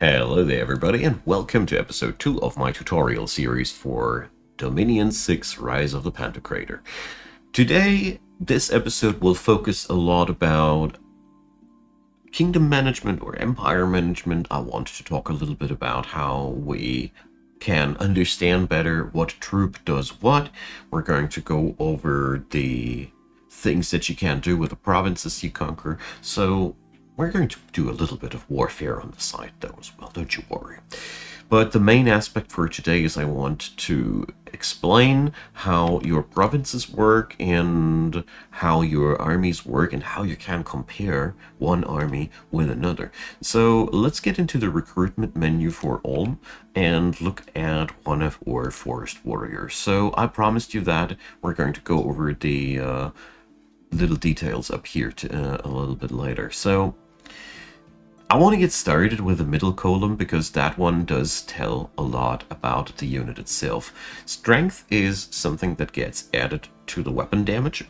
Hello there everybody, and welcome to episode 2 of my tutorial series for Dominion 6 Rise of the Pantokrator. Today, this episode will focus a lot about kingdom management or empire management. I want to talk a little bit about how we can understand better what troop does what. We're going to go over the things that you can do with the provinces you conquer. So we're going to do a little bit of warfare on the side though as well, don't you worry. But the main aspect for today is I want to explain how your provinces work and how your armies work and how you can compare one army with another. So let's get into the recruitment menu for Ulm and look at one of our forest warriors. So I promised you that we're going to go over the little details up here a little bit later. So I want to get started with the middle column because that one does tell a lot about the unit itself. Strength is something that gets added to the weapon damage,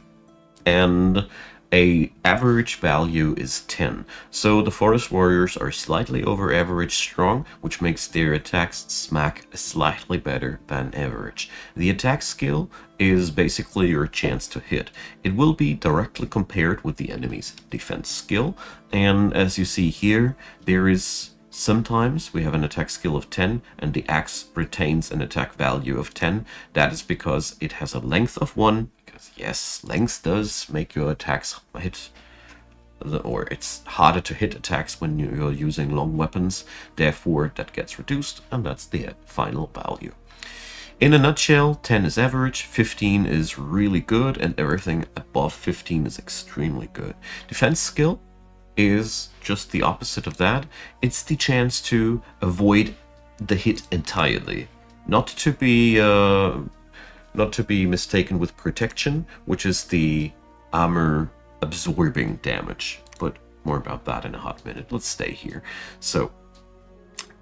and a average value is 10. So the forest warriors are slightly over average strong, which makes their attacks smack slightly better than average. The attack skill is basically your chance to hit. It will be directly compared with the enemy's defense skill, and as you see here, there is sometimes we have an attack skill of 10 and the axe retains an attack value of 10. That is because it has a length of 1. Yes, length does make your attacks hit, or it's harder to hit attacks when you're using long weapons. Therefore, that gets reduced, and that's the final value. In a nutshell, 10 is average, 15 is really good, and everything above 15 is extremely good. Defense skill is just the opposite of that. It's the chance to avoid the hit entirely. Not to be mistaken with protection, which is the armor absorbing damage, but more about that in a hot minute. Let's stay here. So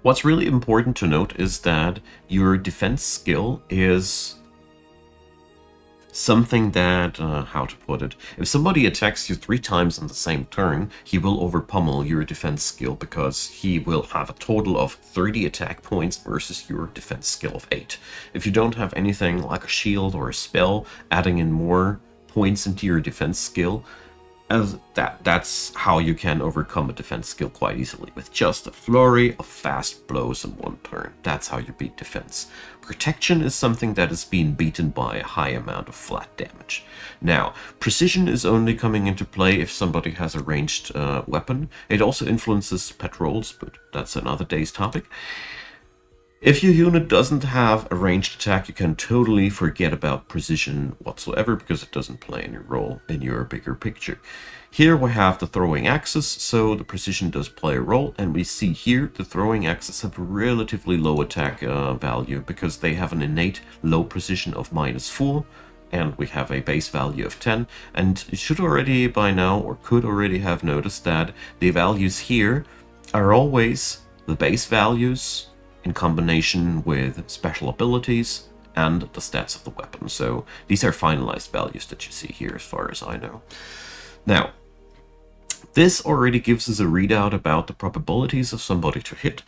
what's really important to note is that your defense skill is something that, how to put it, if somebody attacks you 3 times in the same turn, he will overpummel your defense skill because he will have a total of 30 attack points versus your defense skill of 8. If you don't have anything like a shield or a spell adding in more points into your defense skill, that's how you can overcome a defense skill quite easily, with just a flurry of fast blows in one turn. That's how you beat defense. Protection is something that is being beaten by a high amount of flat damage. Now, precision is only coming into play if somebody has a ranged weapon. It also influences patrols, but that's another day's topic. If your unit doesn't have a ranged attack, you can totally forget about precision whatsoever because it doesn't play any role in your bigger picture. Here we have the throwing axes, so the precision does play a role, and we see here the throwing axes have a relatively low attack value because they have an innate low precision of -4, and we have a base value of 10, and you should already by now, or could already have noticed that the values here are always the base values in combination with special abilities and the stats of the weapon. So these are finalized values that you see here as far as I know. Now, this already gives us a readout about the probabilities of somebody to hit,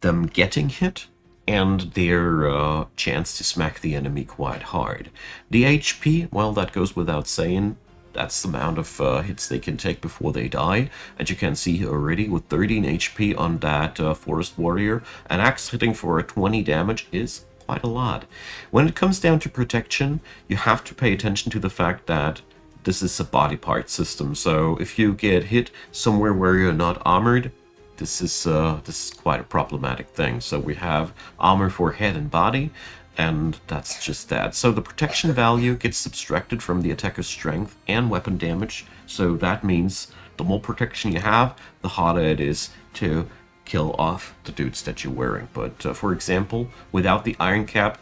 them getting hit, and their chance to smack the enemy quite hard. The HP, well, that goes without saying. That's the amount of hits they can take before they die. And you can see here already with 13 HP on that Forest Warrior, an axe hitting for a 20 damage is quite a lot. When it comes down to protection, you have to pay attention to the fact that this is a body part system. So if you get hit somewhere where you're not armored, this is quite a problematic thing. So we have armor for head and body, and that's just that. So the protection value gets subtracted from the attacker's strength and weapon damage. So that means the more protection you have, the harder it is to kill off the dudes that you're wearing. But for example, without the iron cap,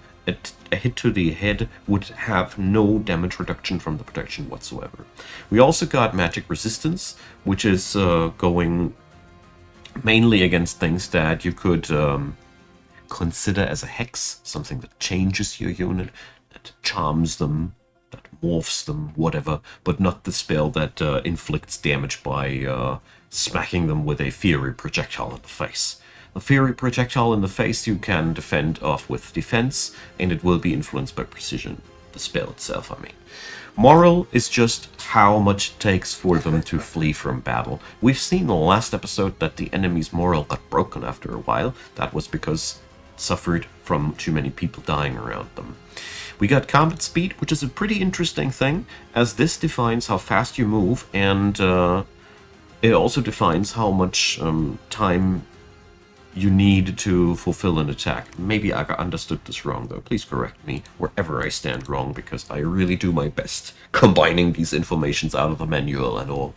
a hit to the head would have no damage reduction from the protection whatsoever. We also got magic resistance, which is going mainly against things that you could consider as a hex, something that changes your unit, that charms them, that morphs them, whatever, but not the spell that inflicts damage by smacking them with a fiery projectile in the face. A fairy projectile in the face you can defend off with defense, and it will be influenced by precision. The spell itself, I mean. Moral is just how much it takes for them to flee from battle. We've seen in the last episode that the enemy's moral got broken after a while. That was because it suffered from too many people dying around them. We got combat speed, which is a pretty interesting thing, as this defines how fast you move, and it also defines how much time you need to fulfill an attack. Maybe I understood this wrong, though. Please correct me wherever I stand wrong, because I really do my best combining these informations out of the manual and all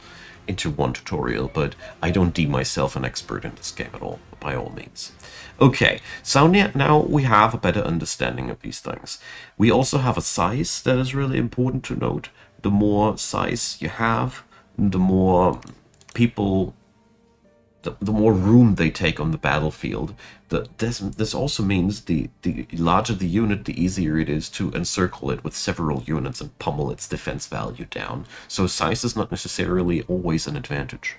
into one tutorial, but I don't deem myself an expert in this game at all, by all means. Okay, so now we have a better understanding of these things. We also have a size that is really important to note. The more size you have, the more people, the more room they take on the battlefield. This also means the larger the unit, the easier it is to encircle it with several units and pummel its defense value down. So size is not necessarily always an advantage.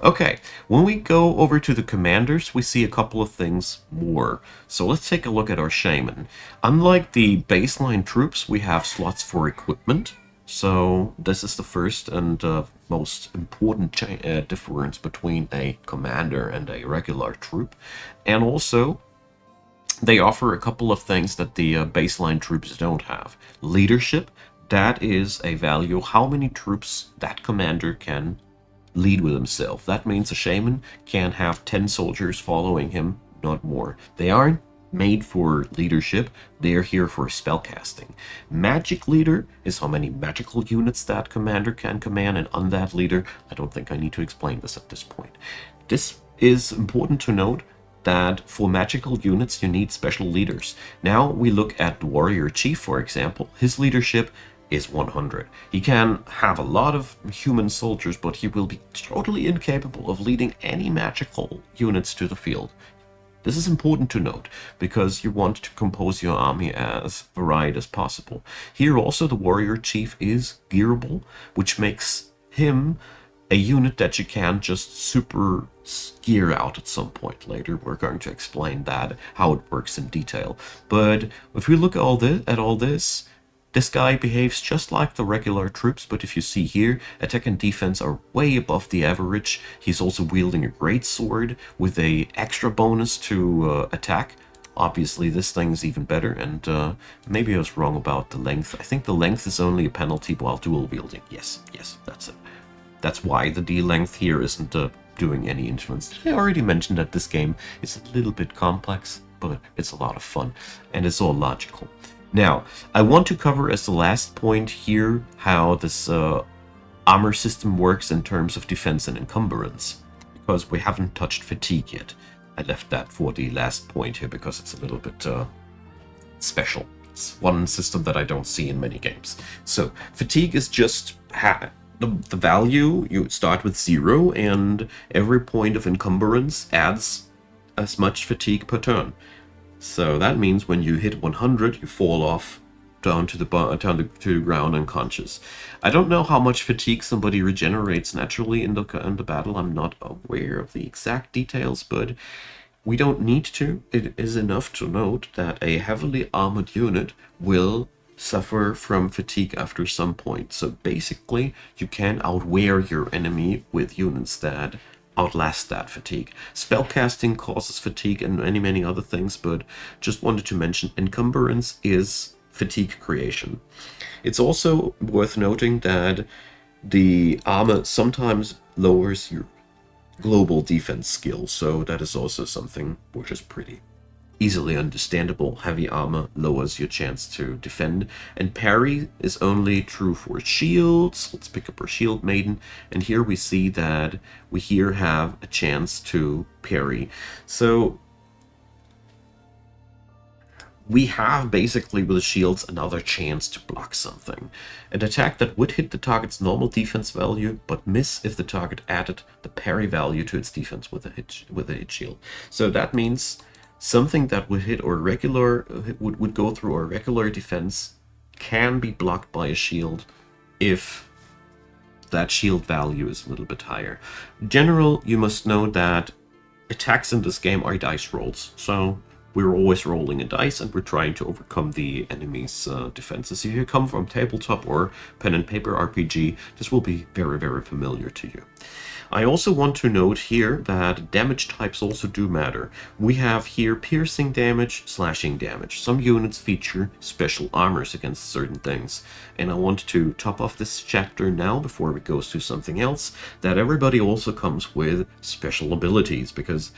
Okay, when we go over to the commanders, we see a couple of things more. So let's take a look at our shaman. Unlike the baseline troops, we have slots for equipment. So this is the first and most important difference between a commander and a regular troop. And also, they offer a couple of things that the baseline troops don't have. Leadership, that is a value, how many troops that commander can lead with himself. That means a shaman can have 10 soldiers following him, not more. They aren't made for leadership, they're here for spellcasting. Magic leader is how many magical units that commander can command, and undead leader, I don't think I need to explain this at this point. This is important to note that for magical units you need special leaders. Now we look at the warrior chief, for example. His leadership is 100. He can have a lot of human soldiers, but he will be totally incapable of leading any magical units to the field. This is important to note, because you want to compose your army as varied as possible. Here also the warrior chief is gearable, which makes him a unit that you can just super gear out at some point later. We're going to explain that, how it works in detail. But if we look at all this, this guy behaves just like the regular troops, but if you see here, attack and defense are way above the average. He's also wielding a great sword with a extra bonus to attack. Obviously, this thing is even better, and maybe I was wrong about the length. I think the length is only a penalty while dual wielding. Yes, that's it. That's why the D length here isn't doing any influence. I already mentioned that this game is a little bit complex, but it's a lot of fun, and it's all logical. Now, I want to cover as the last point here how this armor system works in terms of defense and encumbrance, because we haven't touched fatigue yet. I left that for the last point here because it's a little bit special. It's one system that I don't see in many games. So, fatigue is just the value. You start with 0, and every point of encumbrance adds as much fatigue per turn. So that means when you hit 100, you fall off down to the ground unconscious. I don't know how much fatigue somebody regenerates naturally in the battle. I'm not aware of the exact details, but we don't need to. It is enough to note that a heavily armored unit will suffer from fatigue after some point. So basically, you can outwear your enemy with units that outlast that fatigue. Spellcasting causes fatigue and many other things, but just wanted to mention encumbrance is fatigue creation. It's also worth noting that the armor sometimes lowers your global defense skill, so that is also something which is pretty easily understandable. Heavy armor lowers your chance to defend, and parry is only true for shields. Let's pick up our shield maiden, and here we see that we here have a chance to parry. So we have basically with the shields another chance to block something. An attack that would hit the target's normal defense value, but miss if the target added the parry value to its defense with a hit shield. So that means something that would hit or would go through our regular defense can be blocked by a shield if that shield value is a little bit higher. In general, you must know that attacks in this game are dice rolls, so we're always rolling a dice and we're trying to overcome the enemy's defenses. If you come from tabletop or pen and paper RPG, this will be very, very familiar to you. I also want to note here that damage types also do matter. We have here piercing damage, slashing damage. Some units feature special armors against certain things. And I want to top off this chapter now before we go to something else, that everybody also comes with special abilities, because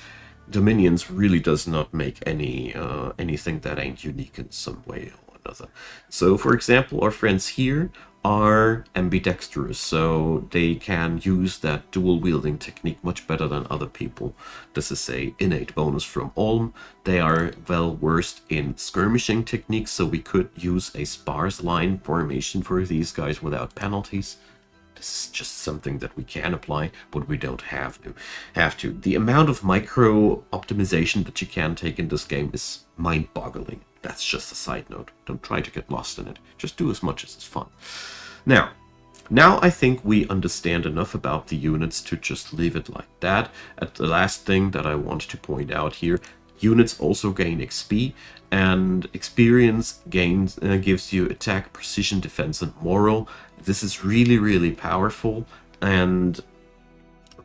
Dominions really does not make anything that ain't unique in some way or another. So, for example, our friends here are ambidextrous, so they can use that dual wielding technique much better than other people. This is a innate bonus from Ulm. They are well versed in skirmishing techniques, so we could use a sparse line formation for these guys without penalties. This is just something that we can apply, but we don't have to. The amount of micro optimization that you can take in this game is mind-boggling. That's just a side note. Don't try to get lost in it. Just do as much as it's fun. Now I think we understand enough about the units to just leave it like that. And the last thing that I want to point out here, units also gain XP, and experience gains gives you attack, precision, defense, and moral. This is really, really powerful, and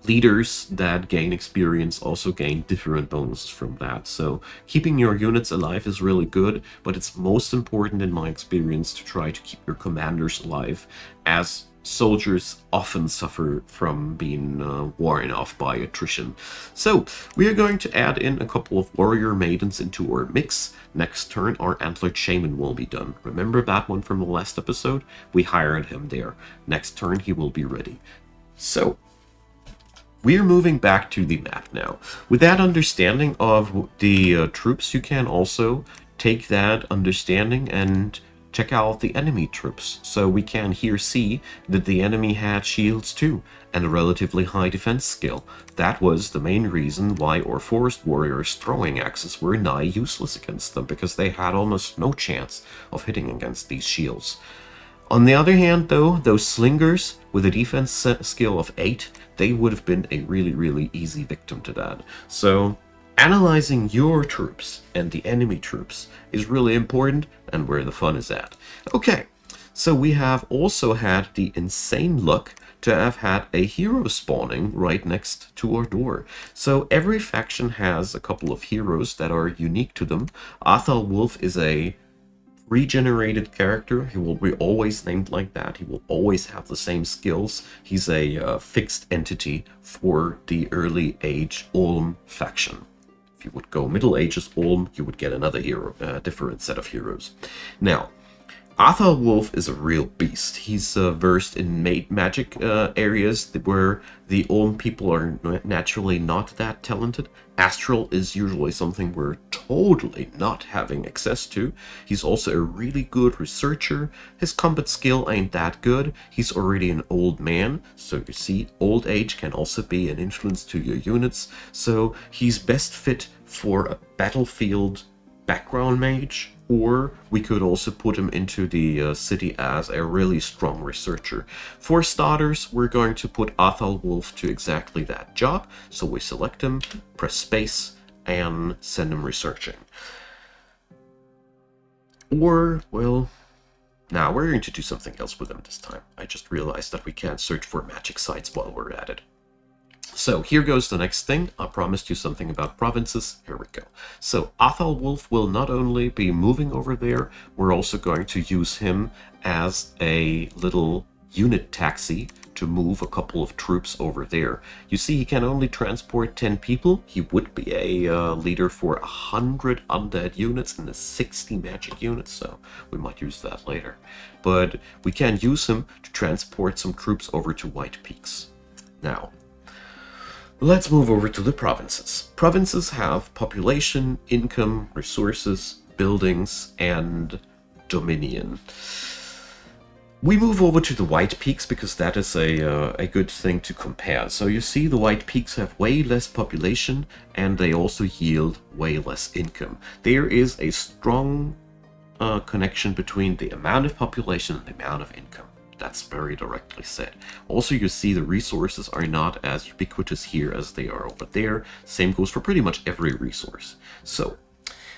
leaders that gain experience also gain different bonuses from that. So keeping your units alive is really good, but it's most important in my experience to try to keep your commanders alive, as soldiers often suffer from being worn off by attrition. So we are going to add in a couple of warrior maidens into our mix. Next turn our antlered shaman will be done. Remember that one from the last episode? We hired him there. Next turn he will be ready. So we're moving back to the map now. With that understanding of the troops, you can also take that understanding and check out the enemy troops. So we can here see that the enemy had shields too, and a relatively high defense skill. That was the main reason why our forest warriors' throwing axes were nigh useless against them, because they had almost no chance of hitting against these shields. On the other hand, though, those slingers with a defense skill of 8, they would have been a really, really easy victim to that. So analyzing your troops and the enemy troops is really important, and where the fun is at. Okay, so we have also had the insane luck to have had a hero spawning right next to our door. So every faction has a couple of heroes that are unique to them. Athal Wolf is a regenerated character. He will be always named like that. He will always have the same skills. He's a fixed entity for the early age Ulm faction. If you would go Middle Ages Ulm, you would get another hero, different set of heroes. Now, Athal Wolf is a real beast. He's versed in magic areas where the Ulm people are naturally not that talented. Astral is usually something we're totally not having access to. He's also a really good researcher. His combat skill ain't that good. He's already an old man, so you see, old age can also be an influence to your units. So he's best fit for a battlefield background mage, or we could also put him into the city as a really strong researcher. For starters, we're going to put Athal Wolf to exactly that job. So we select him, press space, and send him researching. Or, well, now we're going to do something else with him this time. I just realized that we can't search for magic sites while we're at it. So here goes the next thing. I promised you something about provinces. Here we go. So Athal Wolf will not only be moving over there, we're also going to use him as a little unit taxi to move a couple of troops over there. You see, he can only transport 10 people. He would be a leader for 100 undead units and 60 magic units, so we might use that later. But we can use him to transport some troops over to White Peaks. Now, let's move over to the provinces. Provinces have population, income, resources, buildings, and dominion. We move over to the White Peaks because that is a good thing to compare. So you see, the White Peaks have way less population, and they also yield way less income. There is a strong connection between the amount of population and the amount of income. That's very directly said. Also, you see the resources are not as ubiquitous here as they are over there. Same goes for pretty much every resource. So,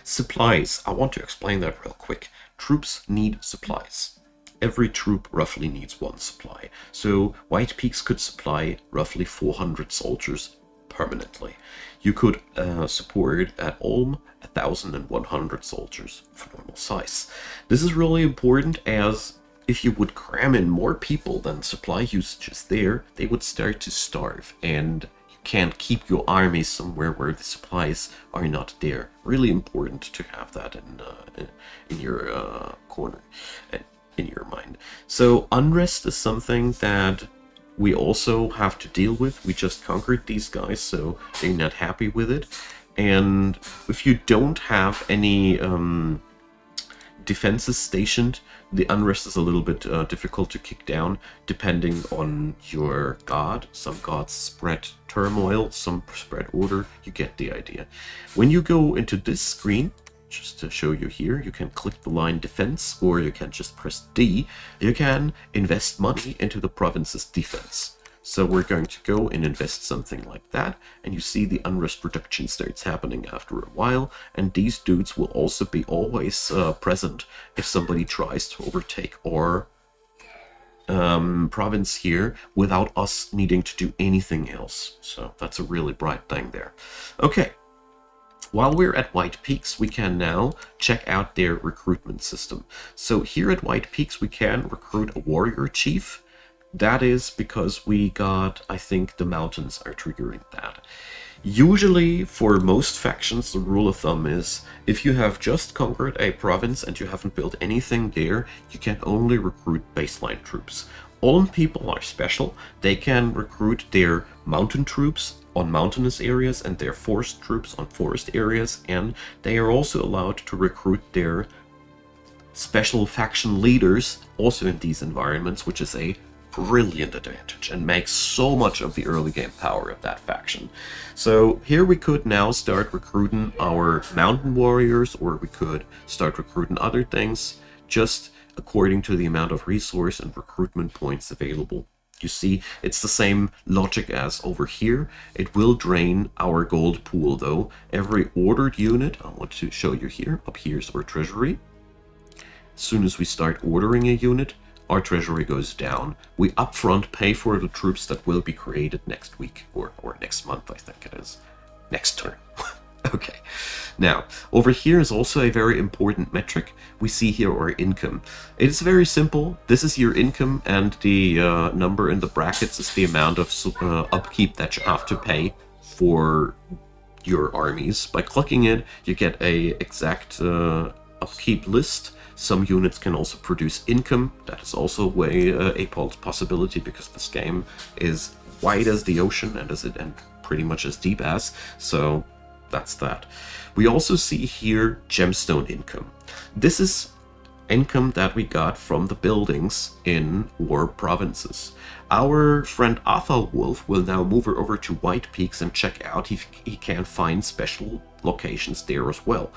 supplies. I want to explain that real quick. Troops need supplies. Every troop roughly needs one supply. So White Peaks could supply roughly 400 soldiers permanently. You could support at Ulm 1,100 soldiers of normal size. This is really important, as if you would cram in more people than supply usage is there, they would start to starve, and you can't keep your army somewhere where the supplies are not there. Really important to have that in your corner, in your mind. So unrest is something that we also have to deal with. We just conquered these guys, so they're not happy with it. And if you don't have any defenses stationed, the unrest is a little bit difficult to kick down, depending on your god. Some gods spread turmoil, some spread order. You get the idea. When you go into this screen, just to show you here, you can click the line defense, or you can just press D. You can invest money into the province's defense. So we're going to go and invest something like that, and you see the unrest reduction starts happening after a while, and these dudes will also be always present if somebody tries to overtake our province here without us needing to do anything else. So that's a really bright thing there. Okay. While we're at White Peaks, we can now check out their recruitment system. So here at White Peaks, we can recruit a warrior chief. That is because we got, I think the mountains are triggering that. Usually, for most factions, the rule of thumb is, if you have just conquered a province and you haven't built anything there, you can only recruit baseline troops. Ulm people are special. They can recruit their mountain troops on mountainous areas and their forest troops on forest areas, and they are also allowed to recruit their special faction leaders also in these environments, which is a brilliant advantage and makes so much of the early game power of that faction. So here we could now start recruiting our mountain warriors, or we could start recruiting other things, just according to the amount of resource and recruitment points available. You see, it's the same logic as over here. It will drain our gold pool though. Every ordered unit, I want to show you here, up here's our treasury. As soon as we start ordering a unit, our treasury goes down. We upfront pay for the troops that will be created next week, or next month, I think it is. Next turn. Okay. Now, over here is also a very important metric. We see here our income. It's very simple. This is your income, and the number in the brackets is the amount of upkeep that you have to pay for your armies. By clicking it, you get a exact upkeep list. Some units can also produce income. That is also a possibility, because this game is wide as the ocean and pretty much as deep as. So that's that. We also see here gemstone income. This is income that we got from the buildings in war provinces. Our friend Arthur Wolf will now move over to White Peaks and check out if he can find special locations there as well.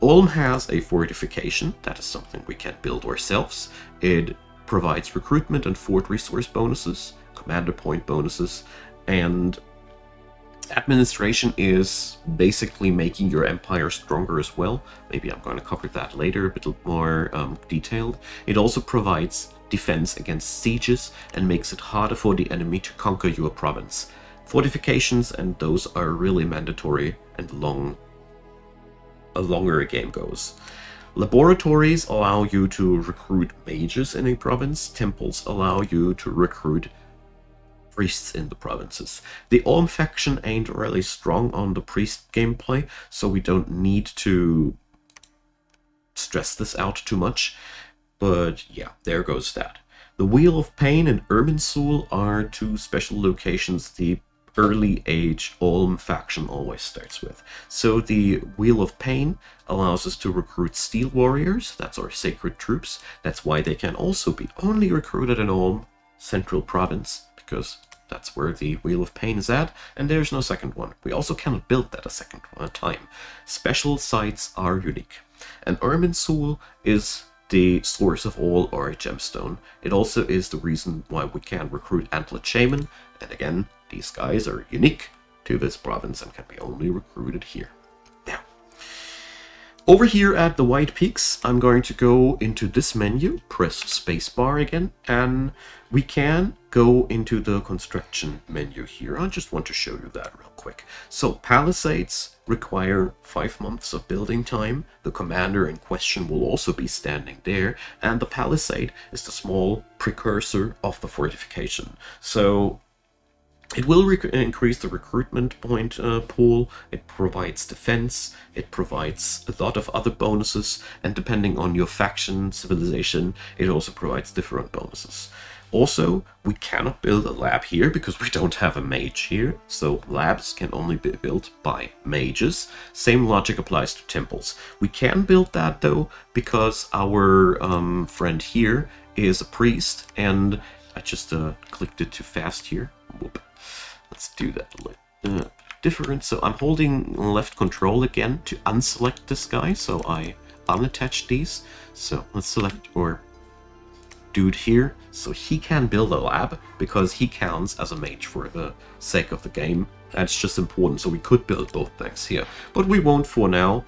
Ulm has a fortification. That is something we can build ourselves. It provides recruitment and fort resource bonuses, commander point bonuses, and administration is basically making your empire stronger as well. Maybe I'm going to cover that later, a bit more detailed. It also provides defense against sieges and makes it harder for the enemy to conquer your province. Fortifications, and those are really mandatory and longer a game goes. Laboratories allow you to recruit mages in a province. Temples allow you to recruit priests in the provinces. The Ulm faction ain't really strong on the priest gameplay, so we don't need to stress this out too much. But yeah, there goes that. The Wheel of Pain and Irminsul are two special locations the early age Ulm faction always starts with. So the Wheel of Pain allows us to recruit steel warriors. That's our sacred troops. That's why they can also be only recruited in Ulm Central Province, because that's where the Wheel of Pain is at, and there's no second one. We also cannot build that a second time. Special sites are unique. And Irminsul is the source of all our gemstone. It also is the reason why we can recruit Antlet Shaman, and again, these guys are unique to this province and can be only recruited here. Now, over here at the White Peaks, I'm going to go into this menu, press spacebar again, and we can go into the construction menu here. I just want to show you that real quick. So palisades require 5 months of building time. The commander in question will also be standing there, and the palisade is the small precursor of the fortification. So it will increase the recruitment point pool, it provides defense, it provides a lot of other bonuses, and depending on your faction, civilization, it also provides different bonuses. Also, we cannot build a lab here because we don't have a mage here, so labs can only be built by mages. Same logic applies to temples. We can build that though, because our friend here is a priest, and I just clicked it too fast here. Whoop. Let's do that a little different. So I'm holding left control again to unselect this guy, so I unattach these. So let's select our dude here, so he can build a lab, because he counts as a mage for the sake of the game. That's just important, so we could build both things here. But we won't for now.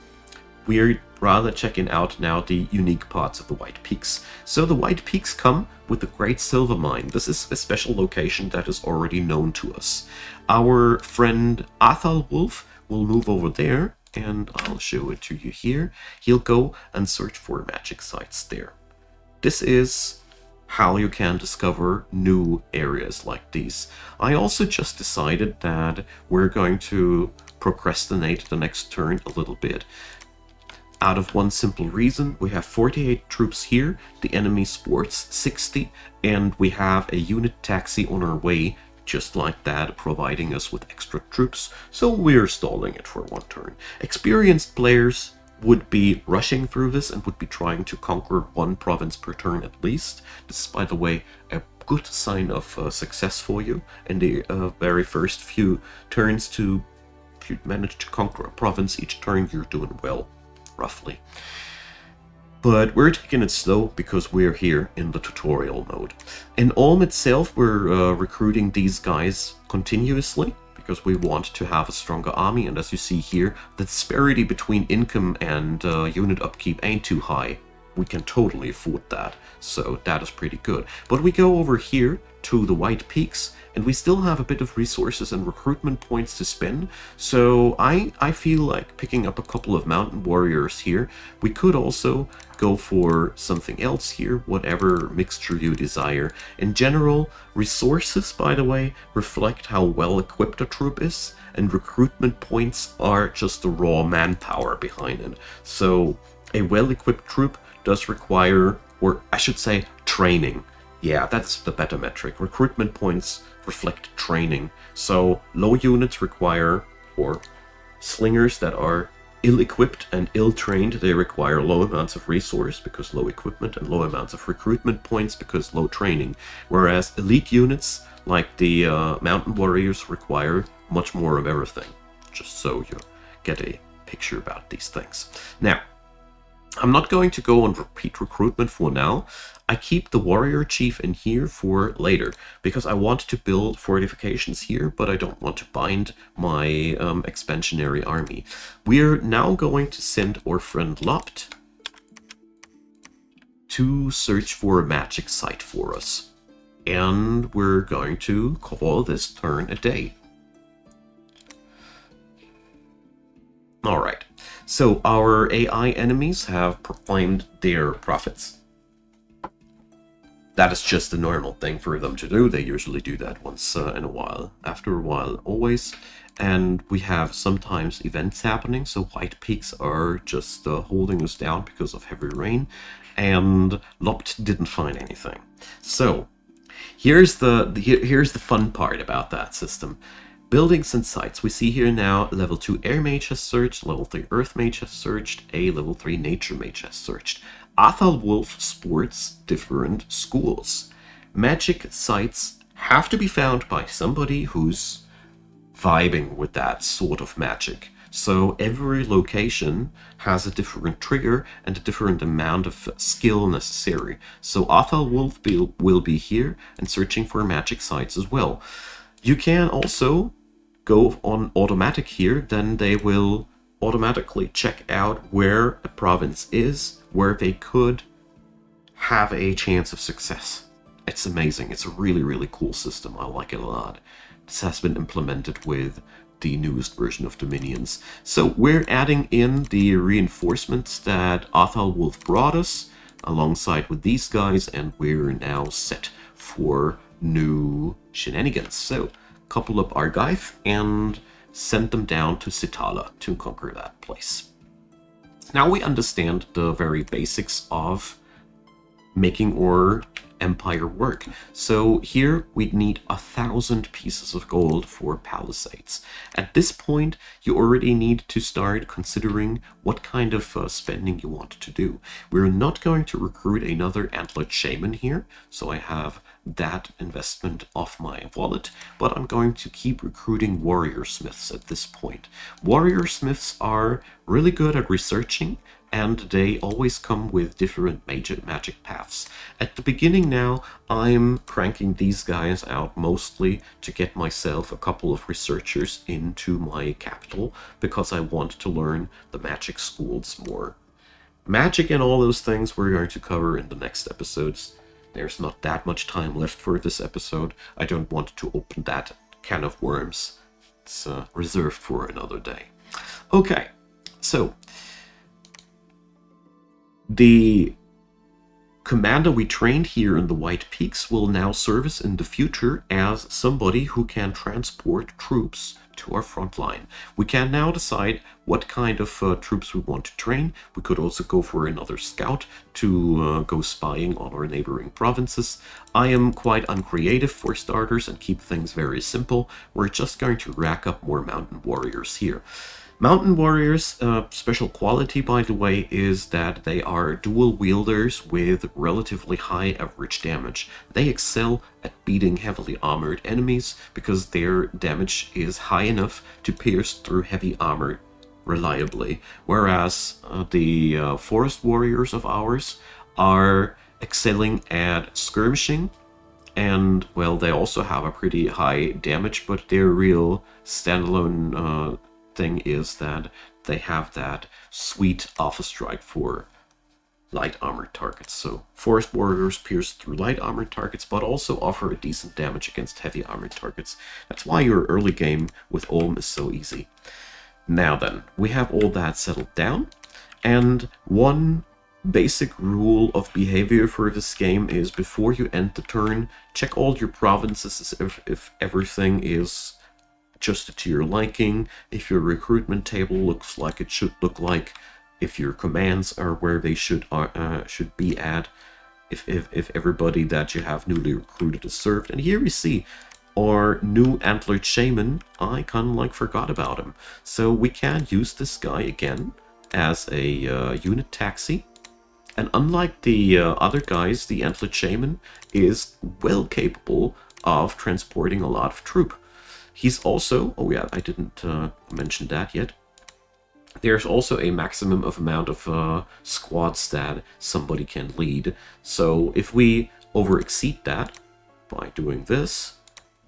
We're rather checking out now the unique parts of the White Peaks. So the White Peaks come with the Great Silver Mine. This is a special location that is already known to us. Our friend Athal Wolf will move over there, and I'll show it to you here. He'll go and search for magic sites there. This is how you can discover new areas like these. I also just decided that we're going to procrastinate the next turn a little bit. Out of one simple reason, we have 48 troops here, the enemy sports 60, and we have a unit taxi on our way, just like that, providing us with extra troops, so we're stalling it for one turn. Experienced players would be rushing through this and would be trying to conquer one province per turn at least. This is, by the way, a good sign of success for you in the very first few turns. If you manage to conquer a province each turn, you're doing well, roughly. But we're taking it slow because we're here in the tutorial mode. In Ulm itself, we're recruiting these guys continuously, because we want to have a stronger army, and as you see here, the disparity between income and unit upkeep ain't too high. We can totally afford that, so that is pretty good. But we go over here to the White Peaks, and we still have a bit of resources and recruitment points to spend, so I feel like picking up a couple of mountain warriors here. We could also go for something else here, whatever mixture you desire. In general, resources, by the way, reflect how well equipped a troop is, and recruitment points are just the raw manpower behind it. So a well-equipped troop does require, or I should say, training. Yeah, that's the better metric. Recruitment points reflect training. So low units require, or slingers that are ill-equipped and ill-trained, they require low amounts of resource because low equipment, and low amounts of recruitment points because low training. Whereas elite units, like the mountain warriors, require much more of everything. Just so you get a picture about these things. Now, I'm not going to go and repeat recruitment for now. I keep the warrior chief in here for later, because I want to build fortifications here, but I don't want to bind my expansionary army. We're now going to send our friend Lopt to search for a magic site for us. And we're going to call this turn a day. Alright. So our AI enemies have proclaimed their prophets. That is just a normal thing for them to do. They usually do that once in a while. After a while, always. And we have sometimes events happening. So White Peaks are just holding us down because of heavy rain. And Lopt didn't find anything. So here's the fun part about that system. Buildings and sites. We see here now level 2 Air Mage has searched, level 3 Earth Mage has searched, a level 3 Nature Mage has searched. Athal Wolf sports different schools. Magic sites have to be found by somebody who's vibing with that sort of magic. So every location has a different trigger and a different amount of skill necessary. So Athal will be here and searching for magic sites as well. You can also go on automatic here, then they will automatically check out where a province is, where they could have a chance of success. It's amazing. It's a really, really cool system. I like it a lot. This has been implemented with the newest version of Dominions. So we're adding in the reinforcements that Athal Wolf brought us alongside with these guys, and we're now set for new shenanigans. So couple up Argive and send them down to Sitala to conquer that place. Now we understand the very basics of making our empire work. So here we'd need 1,000 pieces of gold for palisades. At this point, you already need to start considering what kind of spending you want to do. We're not going to recruit another antlered shaman here, so I have that investment off my wallet, but I'm going to keep recruiting warrior smiths at this point. Warrior smiths are really good at researching, and they always come with different magic paths. At the beginning now, I'm cranking these guys out mostly to get myself a couple of researchers into my capital, because I want to learn the magic schools more. Magic and all those things we're going to cover in the next episodes. There's not that much time left for this episode. I don't want to open that can of worms. It's reserved for another day. Okay, so the commander we trained here in the White Peaks will now serve us in the future as somebody who can transport troops to our front line. We can now decide what kind of troops we want to train. We could also go for another scout to go spying on our neighboring provinces. I am quite uncreative for starters and keep things very simple. We're just going to rack up more mountain warriors here. Mountain warriors' special quality, by the way, is that they are dual wielders with relatively high average damage. They excel at beating heavily armored enemies because their damage is high enough to pierce through heavy armor reliably, whereas the forest warriors of ours are excelling at skirmishing, and, well, they also have a pretty high damage, but their real standalone thing is that they have that sweet alpha strike for light armored targets. So forest warriors pierce through light armored targets, but also offer a decent damage against heavy armored targets. That's why your early game with Ulm is so easy. Now then, we have all that settled down, and one basic rule of behavior for this game is before you end the turn, check all your provinces if everything is just to your liking, if your recruitment table looks like it should look like, if your commands are where they should be at, if everybody that you have newly recruited is served. And here we see our new antlered shaman. I kind of like forgot about him, so we can use this guy again as a unit taxi. And unlike the other guys, the antlered shaman is well capable of transporting a lot of troop. He's also, oh yeah, I didn't mention that yet. There's also a maximum of amount of squads that somebody can lead. So if we over-exceed that by doing this,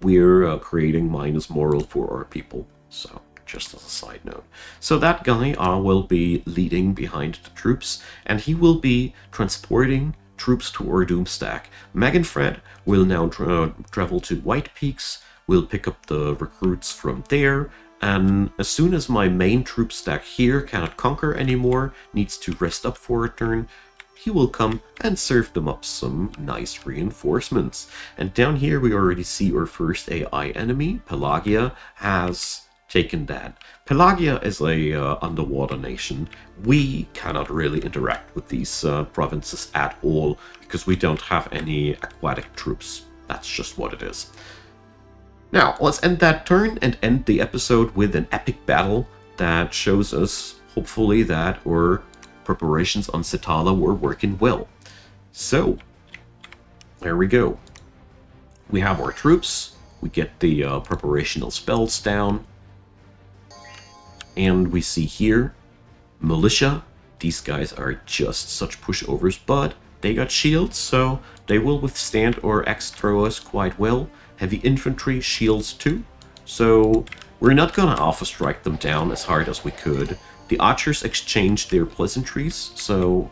we're creating minus moral for our people. So just as a side note. So that guy will be leading behind the troops, and he will be transporting troops to our Doomstack. Magenfred will now travel to White Peaks. We'll pick up the recruits from there, and as soon as my main troop stack here cannot conquer anymore, needs to rest up for a turn, he will come and serve them up some nice reinforcements. And down here we already see our first AI enemy. Pelagia has taken that. Pelagia is a underwater nation. We cannot really interact with these provinces at all because we don't have any aquatic troops. That's just what it is. Now, let's end that turn and end the episode with an epic battle that shows us, hopefully, that our preparations on Sitala were working well. So, there we go. We have our troops, we get the preparational spells down, And we see here, militia. These guys are just such pushovers, but they got shields, so they will withstand our axe throwers quite well. Heavy infantry, shields too. So we're not gonna alpha strike them down as hard as we could. The archers exchanged their pleasantries, so...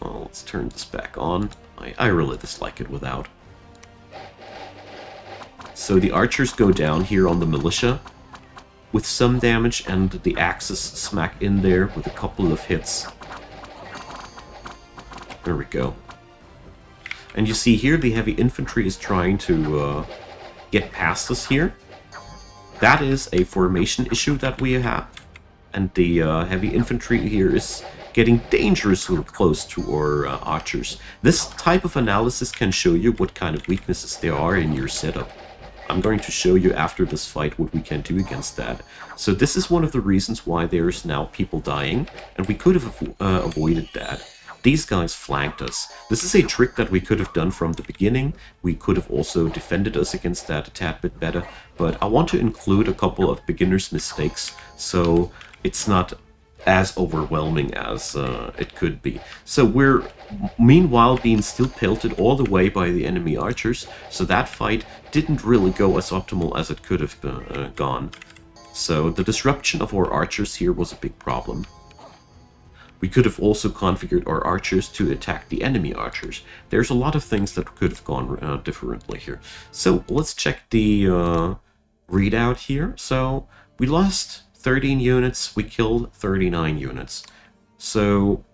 Well, let's turn this back on. I really dislike it without. So the archers go down here on the militia with some damage, and the axes smack in there with a couple of hits. There we go. And you see here the heavy infantry is trying to get past us here. That is a formation issue that we have. And the heavy infantry here is getting dangerously close to our archers. This type of analysis can show you what kind of weaknesses there are in your setup. I'm going to show you after this fight what we can do against that. So this is one of the reasons why there's now people dying, and we could have avoided that. These guys flanked us. This is a trick that we could have done from the beginning. We could have also defended us against that a tad bit better, but I want to include a couple of beginner's mistakes, so it's not as overwhelming as it could be. So we're meanwhile being still pelted all the way by the enemy archers, so that fight didn't really go as optimal as it could have gone. So the disruption of our archers here was a big problem. We could have also configured our archers to attack the enemy archers. There's a lot of things that could have gone differently here. So let's check the readout here. So we lost 13 units, we killed 39 units. So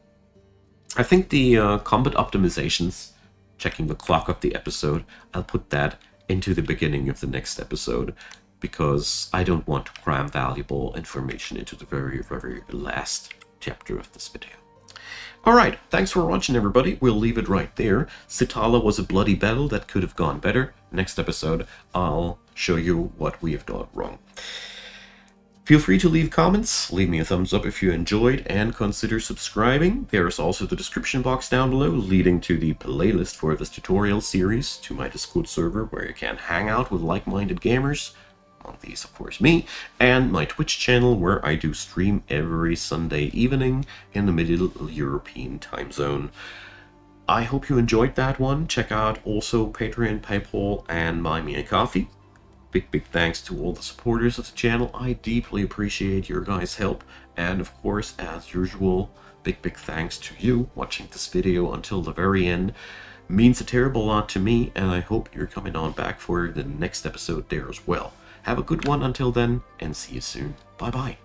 I think the combat optimizations, checking the clock of the episode, I'll put that into the beginning of the next episode, because I don't want to cram valuable information into the very, very last chapter of this video. Alright, thanks for watching everybody, we'll leave it right there. Sitala was a bloody battle that could have gone better. Next episode, I'll show you what we have done wrong. Feel free to leave comments, leave me a thumbs up if you enjoyed, and consider subscribing. There is also the description box down below leading to the playlist for this tutorial series, to my Discord server where you can hang out with like-minded gamers, among these of course me, and my Twitch channel where I do stream every Sunday evening in the Middle European time zone. I hope you enjoyed that one. Check out also Patreon, PayPal, and Buy Me a Coffee. Big thanks to all the supporters of the channel. I deeply appreciate your guys' help, and of course, as usual, big thanks to you watching this video until the very end. Means a terrible lot to me, and I hope you're coming on back for the next episode there as well. Have a good one until then, and see you soon. Bye bye.